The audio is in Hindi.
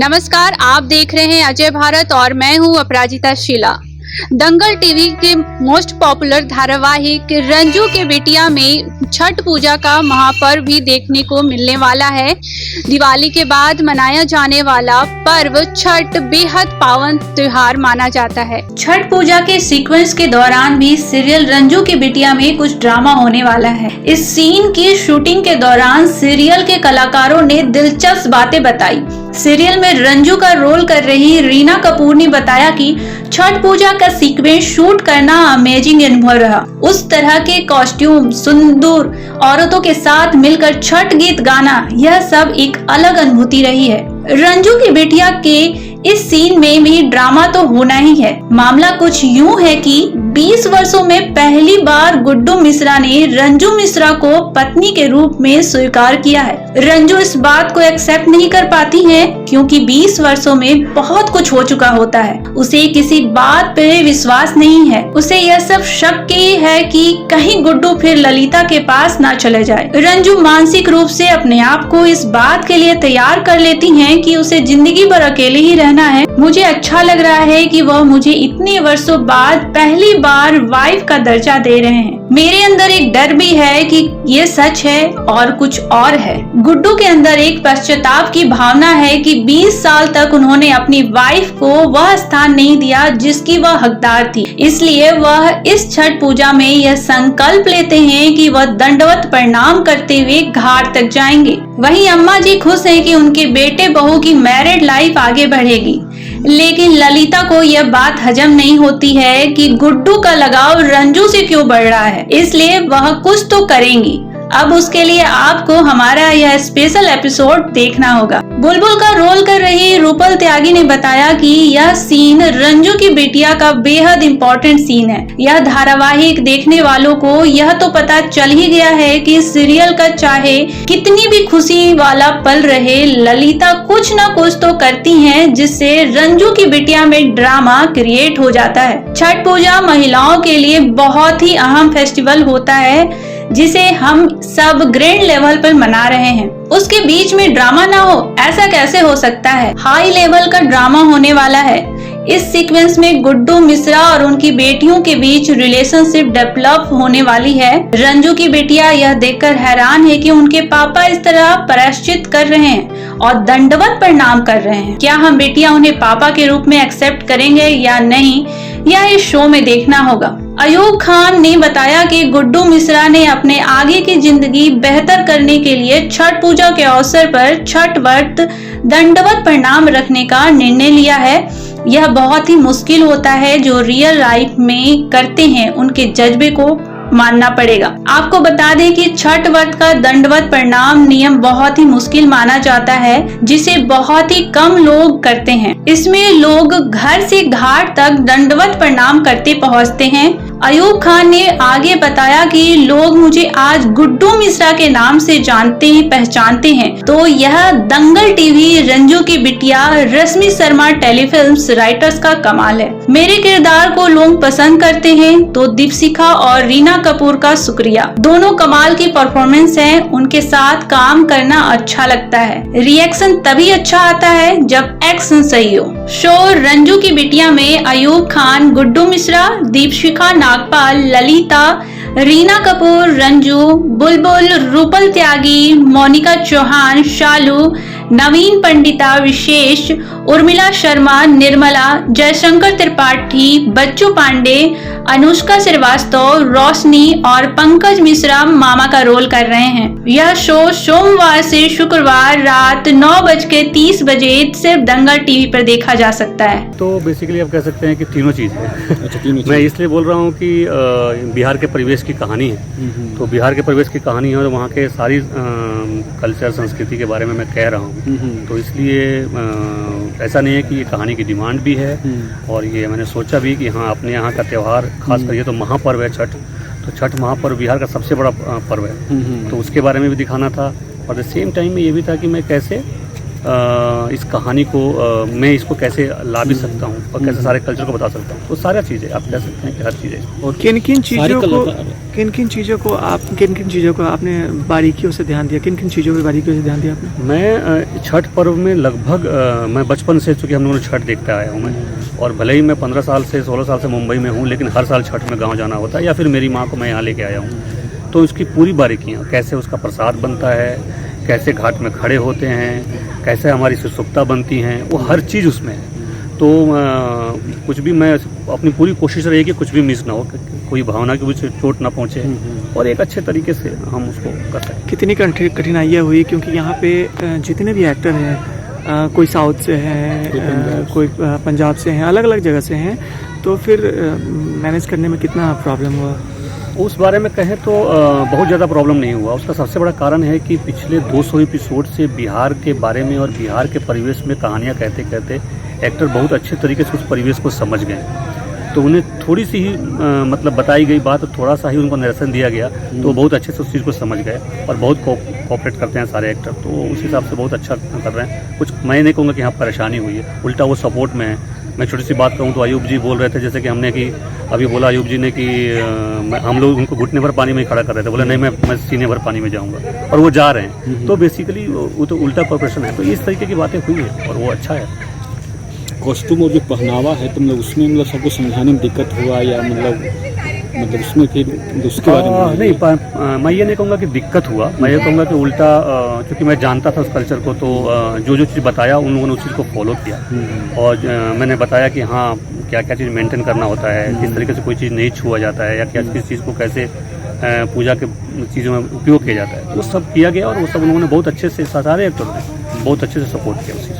नमस्कार, आप देख रहे हैं अजय भारत और मैं हूं अपराजिता शीला। दंगल टीवी के मोस्ट पॉपुलर धारावाहिक रंजू के बिटिया में छठ पूजा का महापर्व भी देखने को मिलने वाला है। दिवाली के बाद मनाया जाने वाला पर्व छठ बेहद पावन त्योहार माना जाता है। छठ पूजा के सीक्वेंस के दौरान भी सीरियल रंजू की बिटिया में कुछ ड्रामा होने वाला है। इस सीन की शूटिंग के दौरान सीरियल के कलाकारों ने दिलचस्प बातें बताई। सीरियल में रंजू का रोल कर रही रीना कपूर ने बताया कि छठ पूजा का सीक्वेंस शूट करना अमेजिंग अनुभव रहा। उस तरह के कॉस्ट्यूम, सुंदर औरतों के साथ मिलकर छठ गीत गाना, यह सब एक अलग अनुभूति रही है। रंजू की बिटिया के इस सीन में भी ड्रामा तो होना ही है। मामला कुछ यूं है कि 20 वर्षों में पहली बार गुड्डू मिश्रा ने रंजू मिश्रा को पत्नी के रूप में स्वीकार किया है। रंजू इस बात को एक्सेप्ट नहीं कर पाती है क्योंकि 20 वर्षों में बहुत कुछ हो चुका होता है। उसे किसी बात पे विश्वास नहीं है। उसे यह सब शक है कि कहीं गुड्डू फिर ललिता के पास ना चले जाए। रंजू मानसिक रूप से अपने आप को इस बात के लिए तैयार कर लेती है कि उसे जिंदगी भर अकेले ही रहना है। मुझे अच्छा लग रहा है कि वह मुझे इतने वर्षों बाद पहली बार वाइफ का दर्जा दे रहे हैं। मेरे अंदर एक डर भी है कि ये सच है और कुछ और है। गुड्डू के अंदर एक पश्चाताप की भावना है कि 20 साल तक उन्होंने अपनी वाइफ को वह स्थान नहीं दिया जिसकी वह हकदार थी। इसलिए वह इस छठ पूजा में यह संकल्प लेते हैं कि वह दंडवत प्रणाम करते हुए घाट तक जाएंगे। वहीं अम्मा जी खुश हैं कि उनके बेटे बहू की मैरिड लाइफ आगे बढ़ेगी, लेकिन ललिता को यह बात हजम नहीं होती है कि गुड्डू का लगाव रंजू से क्यों बढ़ रहा है। इसलिए वह कुछ तो करेंगी। अब उसके लिए आपको हमारा यह स्पेशल एपिसोड देखना होगा। बुलबुल का रोल कर रही रूपल त्यागी ने बताया कि यह सीन रंजू की बिटिया का बेहद इम्पोर्टेंट सीन है। यह धारावाहिक देखने वालों को यह तो पता चल ही गया है कि सीरियल का चाहे कितनी भी खुशी वाला पल रहे, ललिता कुछ न कुछ तो करती हैं जिससे रंजू की बिटिया में ड्रामा क्रिएट हो जाता है। छठ पूजा महिलाओं के लिए बहुत ही अहम फेस्टिवल होता है जिसे हम सब ग्रैंड लेवल पर मना रहे हैं। उसके बीच में ड्रामा ना हो, ऐसा कैसे हो सकता है। हाई लेवल का ड्रामा होने वाला है। इस सीक्वेंस में गुड्डू मिश्रा और उनकी बेटियों के बीच रिलेशनशिप डेवलप होने वाली है। रंजू की बेटिया यह देखकर हैरान है कि उनके पापा इस तरह प्रायश्चित कर रहे हैं और दंडवत प्रणाम कर रहे हैं। क्या हम बेटियां उन्हें पापा के रूप में एक्सेप्ट करेंगे या नहीं, यह इस शो में देखना होगा। अयूब खान ने बताया कि गुड्डू मिश्रा ने अपने आगे की जिंदगी बेहतर करने के लिए छठ पूजा के अवसर पर छठ व्रत दंडवत प्रणाम रखने का निर्णय लिया है। यह बहुत ही मुश्किल होता है। जो रियल लाइफ में करते हैं उनके जज्बे को मानना पड़ेगा। आपको बता दें कि छठ व्रत का दंडवत प्रणाम नियम बहुत ही मुश्किल माना जाता है, जिसे बहुत ही कम लोग करते हैं। इसमें लोग घर से घाट तक दंडवत प्रणाम करते पहुंचते हैं। अयूब खान ने आगे बताया कि लोग मुझे आज गुड्डू मिश्रा के नाम से जानते हैं, पहचानते हैं, तो यह दंगल टीवी रंजू की बिटिया रश्मि शर्मा टेलीफिल्म्स राइटर्स का कमाल है। मेरे किरदार को लोग पसंद करते हैं तो दीपशिखा और रीना कपूर का शुक्रिया। दोनों कमाल की परफॉर्मेंस है। उनके साथ काम करना अच्छा लगता है। रिएक्शन तभी अच्छा आता है जब एक्शन सही हो। शो रंजू की बिटिया में अयूब खान, गुड्डू मिश्रा, दीपशिखा नागपाल, ललिता, रीना कपूर, रंजू, बुलबुल, रूपल त्यागी, मोनिका चौहान, शालू, नवीन पंडिता, विशेष, उर्मिला शर्मा, निर्मला, जयशंकर त्रिपाठी, बच्चू पांडे, अनुष्का श्रीवास्तव, रोशनी और पंकज मिश्रा मामा का रोल कर रहे हैं। यह शो सोमवार से शुक्रवार रात 9:30 सिर्फ दंगल टीवी पर देखा जा सकता है। तो बेसिकली आप कह सकते हैं कि तीनों चीज़ है। मैं इसलिए बोल रहा हूँ कि बिहार के परिवेश की कहानी है। तो बिहार के परिवेश की कहानी है और वहाँ के सारी कल्चर, संस्कृति के बारे में मैं कह रहा हूँ। तो इसलिए ऐसा नहीं है कि ये कहानी की डिमांड भी है और ये मैंने सोचा भी कि हाँ, अपने यहाँ का त्यौहार खास कर ये तो महापर्व है छठ। तो छठ महापर्व बिहार का सबसे बड़ा पर्व है, तो उसके बारे में भी दिखाना था। और द सेम टाइम में ये भी था कि मैं कैसे इस कहानी को मैं इसको कैसे ला भी सकता हूँ और कैसे सारे कल्चर को बता सकता हूँ। तो सारा चीज़ें आप कह सकते हैं कि हर चीज़ें। और किन किन किन चीज़ों को आपने बारीकियों से ध्यान दिया, किन किन चीज़ों पे बारीकियों से ध्यान दिया आपने? मैं छठ पर्व में लगभग मैं बचपन से, चूँकि हम लोगों ने छठ देखता आया हूँ मैं, और भले ही मैं 15 साल से 16 साल से मुंबई में हूँ, लेकिन हर साल छठ में गाँव जाना होता है, या फिर मेरी माँ को मैं यहाँ लेके आया हूँ। तो उसकी पूरी बारीकियाँ, कैसे उसका प्रसाद बनता है, कैसे घाट में खड़े होते हैं, कैसे हमारी सुसुप्ता बनती हैं, वो हर चीज़ उसमें है। तो कुछ भी मैं अपनी पूरी कोशिश रही कि कुछ भी मिस ना हो, कोई भावना की कुछ चोट ना पहुँचे, और एक अच्छे तरीके से हम उसको कर सकें। कितनी कठिनाइयाँ हुई, क्योंकि यहाँ पे जितने भी एक्टर हैं, कोई साउथ से हैं, कोई पंजाब से हैं, अलग अलग जगह से हैं, तो फिर मैनेज करने में कितना प्रॉब्लम हुआ? उस बारे में कहें तो बहुत ज़्यादा प्रॉब्लम नहीं हुआ। उसका सबसे बड़ा कारण है कि पिछले 200 एपिसोड से बिहार के बारे में और बिहार के परिवेश में कहानियाँ कहते कहते एक्टर बहुत अच्छे तरीके से उस परिवेश को समझ गए। तो उन्हें थोड़ी सी ही मतलब बताई गई बात, थोड़ा सा ही उनको निरसन दिया गया, तो बहुत अच्छे से उस चीज़ को समझ गए और बहुत कोऑपरेट करते हैं सारे एक्टर। तो उस हिसाब से बहुत अच्छा कर रहे हैं। कुछ मैं नहीं कहूँगा कि यहाँ परेशानी हुई है, उल्टा वो सपोर्ट में है। मैं छोटी सी बात कहूँ तो अयूब जी बोल रहे थे, जैसे कि हमने कि अभी बोला अयूब जी ने कि हम लोग उनको घुटने भर पानी में ही खड़ा कर रहे थे, बोले नहीं मैं सीने भर पानी में जाऊँगा, और वो जा रहे हैं। तो बेसिकली वो तो उल्टा कॉर्पोरेशन है। तो इस तरीके की बातें हुई है और वो अच्छा है। कॉस्ट्यूम और जो पहनावा है तो मतलब उसमें मतलब सबको समझाने में दिक्कत हुआ, या मतलब उसमें फिर उसके बारे में नहीं, मैं ये नहीं कहूँगा कि दिक्कत हुआ, मैं ये कहूँगा कि उल्टा, क्योंकि मैं जानता था उस कल्चर को, तो जो चीज़ बताया उन लोगों ने उस चीज़ को फॉलो किया। और मैंने बताया कि हाँ क्या क्या चीज़ मेंटेन करना होता है, किस तरीके से कोई चीज़ नहीं छुआ जाता है, या क्या किस चीज़ को कैसे पूजा के चीज़ों में उपयोग किया जाता है। वो सब किया गया और वो सब उन्होंने बहुत अच्छे से, सारे एक्टरों ने बहुत अच्छे से सपोर्ट किया उस चीज़।